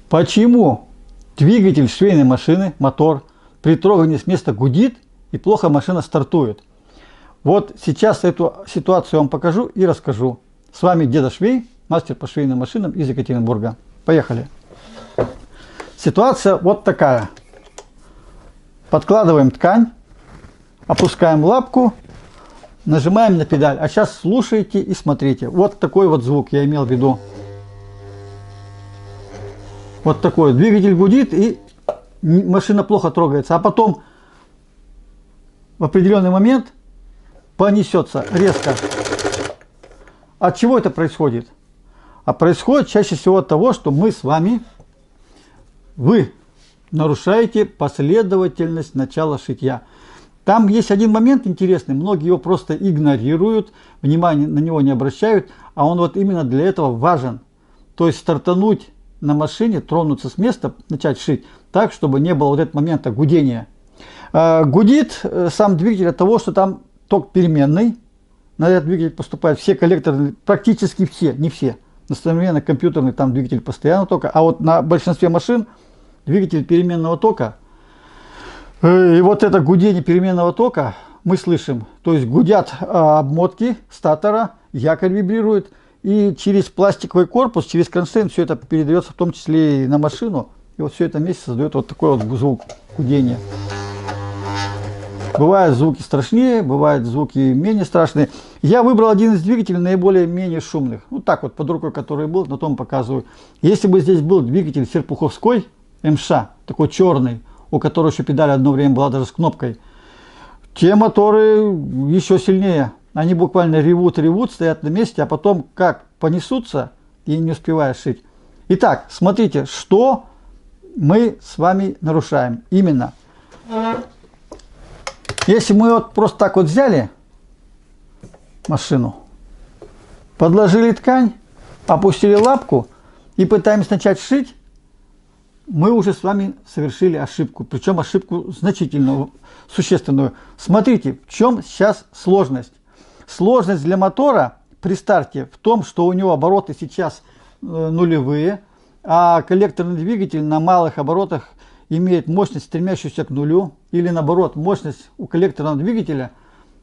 Почему двигатель швейной машины, мотор, при трогании с места гудит и плохо машина стартует? Вот сейчас эту ситуацию я вам покажу и расскажу. С вами Деда Швей, мастер по швейным машинам из Екатеринбурга. Поехали. Ситуация вот такая. Подкладываем ткань, опускаем лапку, нажимаем на педаль. А сейчас слушайте и смотрите. Вот такой вот звук я имел в виду. Вот такой. Двигатель гудит и машина плохо трогается. А потом в определенный момент понесется резко. От чего это происходит? А происходит чаще всего от того, что мы с вами, вы нарушаете последовательность начала шитья. Там есть один момент интересный, многие его просто игнорируют, внимания на него не обращают, а он вот именно для этого важен. То есть стартануть на машине, тронуться с места, начать шить так, чтобы не было вот этого момента гудения. Гудит сам двигатель от того, что там ток переменный, на этот двигатель поступают все коллекторы, практически все, не все. На современных компьютерных там двигатель постоянного тока, а вот на большинстве машин двигатель переменного тока. И вот это гудение переменного тока мы слышим. То есть гудят обмотки статора, якорь вибрирует, и через пластиковый корпус, через кронштейн все это передается в том числе и на машину. И вот все это вместе создает вот такой вот звук гудения. Бывают звуки страшнее, бывают звуки менее страшные. Я выбрал один из двигателей наиболее-менее шумных. Вот так вот, под рукой, который был, на том показываю. Если бы здесь был двигатель Серпуховской МШ, такой черный, у которого еще педаль одно время была даже с кнопкой, те моторы еще сильнее. Они буквально ревут, стоят на месте, а потом как понесутся и не успеваешь шить. Итак, смотрите, что мы с вами нарушаем. Именно. Если мы вот просто так вот взяли машину, подложили ткань, опустили лапку и пытаемся начать шить, мы уже с вами совершили ошибку. Причем ошибку значительную, существенную. Смотрите, в чем сейчас сложность. Сложность для мотора при старте в том, что у него обороты сейчас нулевые, а коллекторный двигатель на малых оборотах имеет мощность, стремящуюся к нулю, или наоборот, мощность у коллекторного двигателя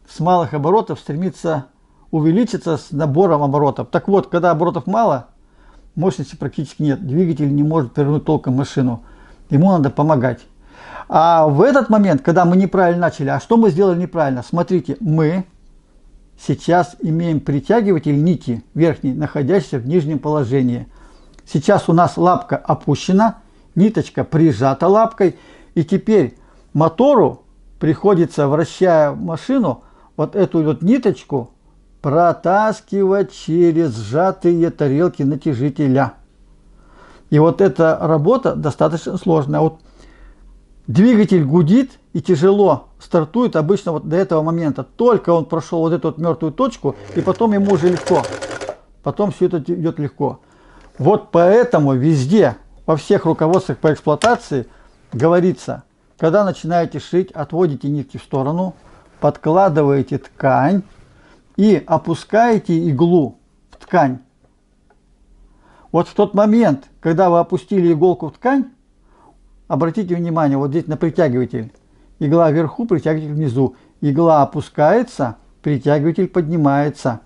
с малых оборотов стремится увеличиться с набором оборотов. Так вот, когда оборотов мало, мощности практически нет, двигатель не может повернуть толком машину, ему надо помогать. А в этот момент, когда мы неправильно начали, а что мы сделали неправильно? Смотрите, мы сейчас имеем притягиватель нити верхней, находящийся в нижнем положении. Сейчас у нас лапка опущена, ниточка прижата лапкой, и теперь мотору приходится, вращая машину, вот эту вот ниточку протаскивать через сжатые тарелки натяжителя. И вот эта работа достаточно сложная. Вот двигатель гудит и тяжело стартует обычно вот до этого момента. Только он прошел вот эту вот мертвую точку, и потом ему уже легко. Потом все это идет легко. Вот поэтому везде, во всех руководствах по эксплуатации говорится, когда начинаете шить, отводите нитки в сторону, подкладываете ткань и опускаете иглу в ткань. Вот в тот момент, когда вы опустили иголку в ткань, обратите внимание, вот здесь на притягиватель. Игла вверху, притягиватель внизу. Игла опускается, притягиватель поднимается.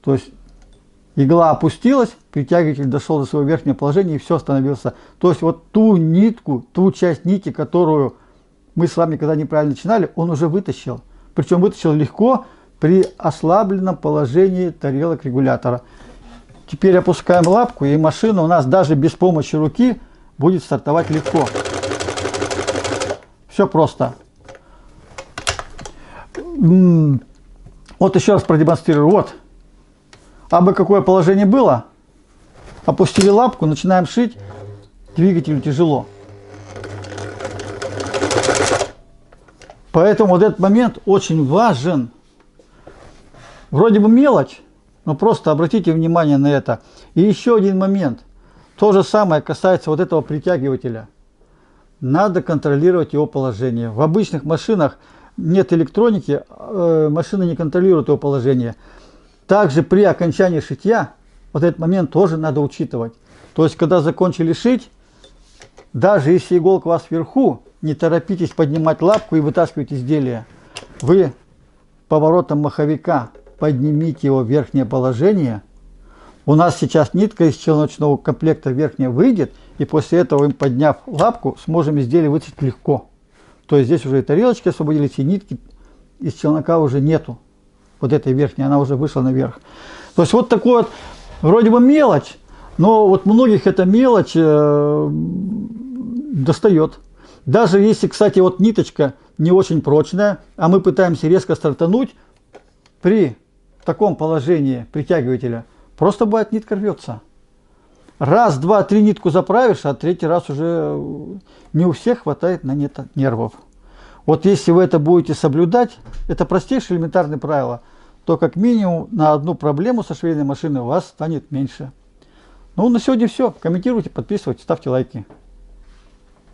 То есть игла опустилась, притягиватель дошел до своего верхнего положения и все остановился. То есть вот ту нитку, ту часть нити, которую мы с вами когда неправильно начинали, он уже вытащил. Причем вытащил легко при ослабленном положении тарелок регулятора. Теперь опускаем лапку, и машина у нас даже без помощи руки будет стартовать легко. Все просто. Вот еще раз продемонстрирую. Вот. Абы какое положение было. Опустили лапку, начинаем шить. Двигателю тяжело. Поэтому вот этот момент очень важен. Вроде бы мелочь, но просто обратите внимание на это. И еще один момент. То же самое касается вот этого притягивателя. Надо контролировать его положение. В обычных машинах нет электроники, машина не контролирует его положение. Также при окончании шитья вот этот момент тоже надо учитывать. То есть, когда закончили шить, Даже если иголка у вас вверху, не торопитесь поднимать лапку и вытаскивать изделие. Вы поворотом маховика поднимите его в верхнее положение. У нас сейчас нитка из челночного комплекта верхняя выйдет, и после этого, подняв лапку, сможем изделие вытащить легко. То есть здесь уже и тарелочки освободились, и нитки из челнока уже нету. Вот этой верхней, она уже вышла наверх. То есть вот такой вот, вроде бы мелочь, но вот многих эта мелочь достает. Даже если, кстати, вот ниточка не очень прочная, а мы пытаемся резко стартануть, при таком положении притягивателя просто бывает нитка рвется. Раз, два, три нитку заправишь, а третий раз уже не у всех хватает на это нервов. Вот если вы это будете соблюдать, это простейшее элементарное правило, то как минимум на одну проблему со швейной машиной у вас станет меньше. Ну, на сегодня все. Комментируйте, подписывайтесь, ставьте лайки.